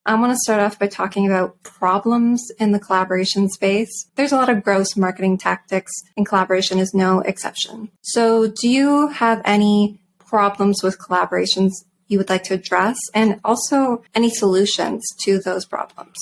I want to start off by talking about problems in the collaboration space. There's a lot of gross marketing tactics, and collaboration is no exception. So do you have any problems with collaborations you would like to address, and also any solutions to those problems?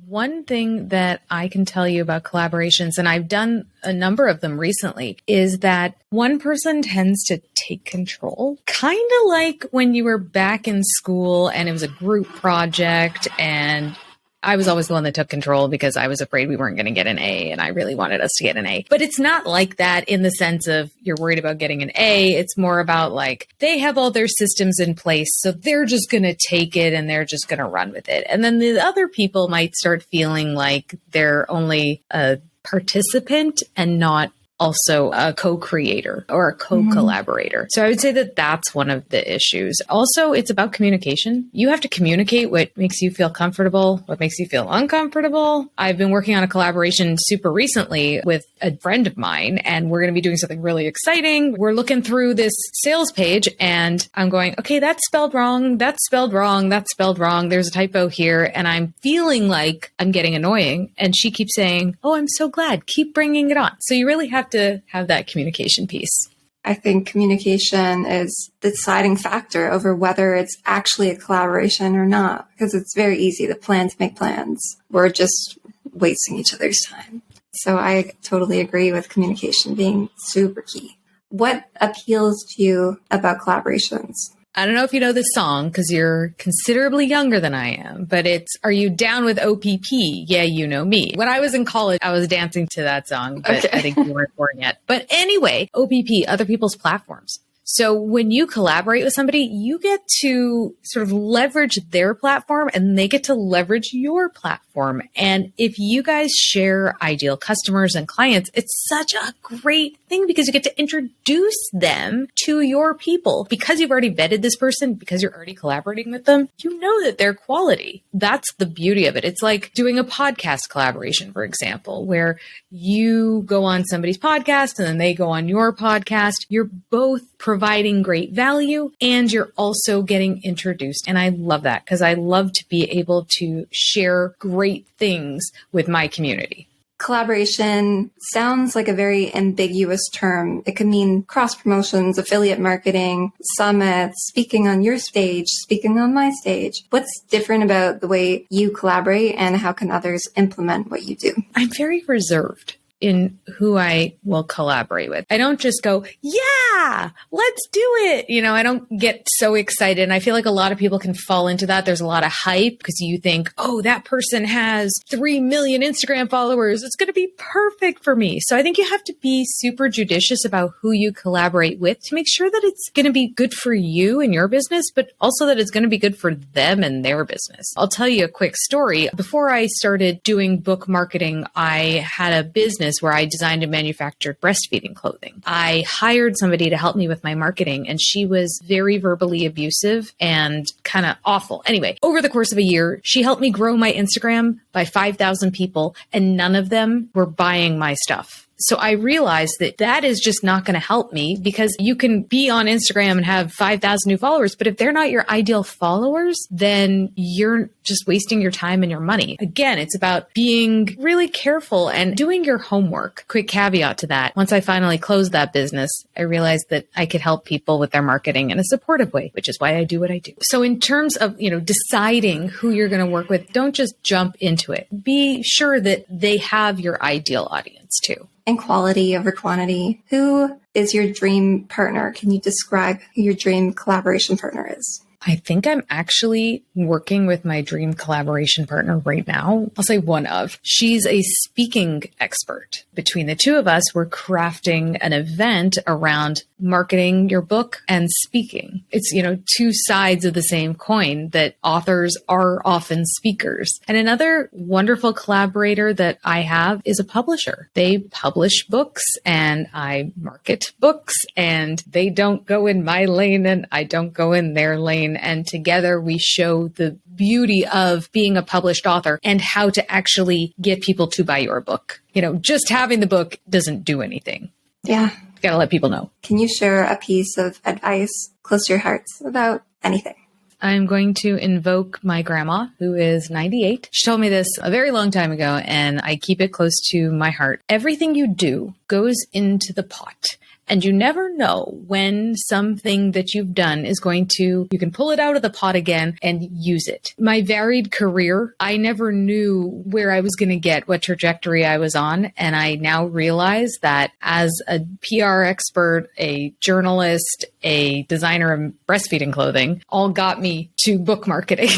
One thing that I can tell you about collaborations, and I've done a number of them recently, is that one person tends to take control. Kind of like when you were back in school and it was a group project, and I was always the one that took control because I was afraid we weren't going to get an A and I really wanted us to get an A. But it's not like that in the sense of you're worried about getting an A. It's more about like they have all their systems in place, so they're just going to take it and they're just going to run with it. And then the other people might start feeling like they're only a participant and not also a co-creator or a co-collaborator. So I would say that that's one of the issues. Also, it's about communication. You have to communicate what makes you feel comfortable, what makes you feel uncomfortable. I've been working on a collaboration super recently with a friend of mine, and we're going to be doing something really exciting. We're looking through this sales page and I'm going, okay, that's spelled wrong. That's spelled wrong. That's spelled wrong. There's a typo here. And I'm feeling like I'm getting annoying. And she keeps saying, oh, I'm so glad. Keep bringing it on. So you really have to have that communication piece. I think communication is the deciding factor over whether it's actually a collaboration or not, because it's very easy to plan to make plans. We're just wasting each other's time. So I totally agree with communication being super key. What appeals to you about collaborations? I don't know if you know this song because you're considerably younger than I am, but it's Are You Down with OPP? Yeah, You Know Me. When I was in college, I was dancing to that song, but okay. I think you weren't born yet. But anyway, OPP, other people's platforms. So when you collaborate with somebody, you get to sort of leverage their platform and they get to leverage your platform. And if you guys share ideal customers and clients, it's such a great thing because you get to introduce them to your people. Because you've already vetted this person, because you're already collaborating with them, you know that they're quality. That's the beauty of it. It's like doing a podcast collaboration, for example, where you go on somebody's podcast and then they go on your podcast. You're both providing great value and you're also getting introduced. And I love that because I love to be able to share great things with my community. Collaboration sounds like a very ambiguous term. It could mean cross promotions, affiliate marketing, summits, speaking on your stage, speaking on my stage. What's different about the way you collaborate and how can others implement what you do? I'm very reserved in who I will collaborate with. I don't just go, yeah, let's do it. You know, I don't get so excited. And I feel like a lot of people can fall into that. There's a lot of hype because you think, oh, that person has 3 million Instagram followers. It's going to be perfect for me. So I think you have to be super judicious about who you collaborate with to make sure that it's going to be good for you and your business, but also that it's going to be good for them and their business. I'll tell you a quick story. Before I started doing book marketing, I had a business where I designed and manufactured breastfeeding clothing. I hired somebody to help me with my marketing, and she was very verbally abusive and kind of awful. Anyway, over the course of a year, she helped me grow my Instagram by 5,000 people, and none of them were buying my stuff. So I realized that that is just not going to help me because you can be on Instagram and have 5,000 new followers, but if they're not your ideal followers, then you're just wasting your time and your money. Again, it's about being really careful and doing your homework. Quick caveat to that. Once I finally closed that business, I realized that I could help people with their marketing in a supportive way, which is why I do what I do. So in terms of, deciding who you're going to work with, don't just jump into it. Be sure that they have your ideal audience too. And quality over quantity. Who is your dream partner? Can you describe who your dream collaboration partner is? I think I'm actually working with my dream collaboration partner right now. I'll say one of. She's a speaking expert. Between the two of us, we're crafting an event around marketing your book and speaking. It's, two sides of the same coin that authors are often speakers. And another wonderful collaborator that I have is a publisher. They publish books and I market books, and they don't go in my lane and I don't go in their lane. And together we show the beauty of being a published author and how to actually get people to buy your book. Just having the book doesn't do anything. Yeah. You got to let people know. Can you share a piece of advice close to your heart about anything? I'm going to invoke my grandma, who is 98. She told me this a very long time ago, and I keep it close to my heart. Everything you do goes into the pot. And you never know when something that you've done is going to, you can pull it out of the pot again and use it. My varied career, I never knew where I was going to get, what trajectory I was on. And I now realize that as a PR expert, a journalist, a designer of breastfeeding clothing, all got me to book marketing.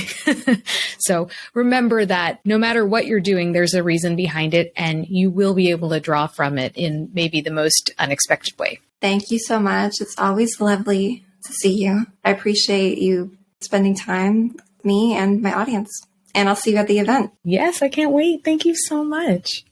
So remember that no matter what you're doing, there's a reason behind it, and you will be able to draw from it in maybe the most unexpected way. Thank you so much. It's always lovely to see you. I appreciate you spending time with me and my audience. And I'll see you at the event. Yes, I can't wait. Thank you so much.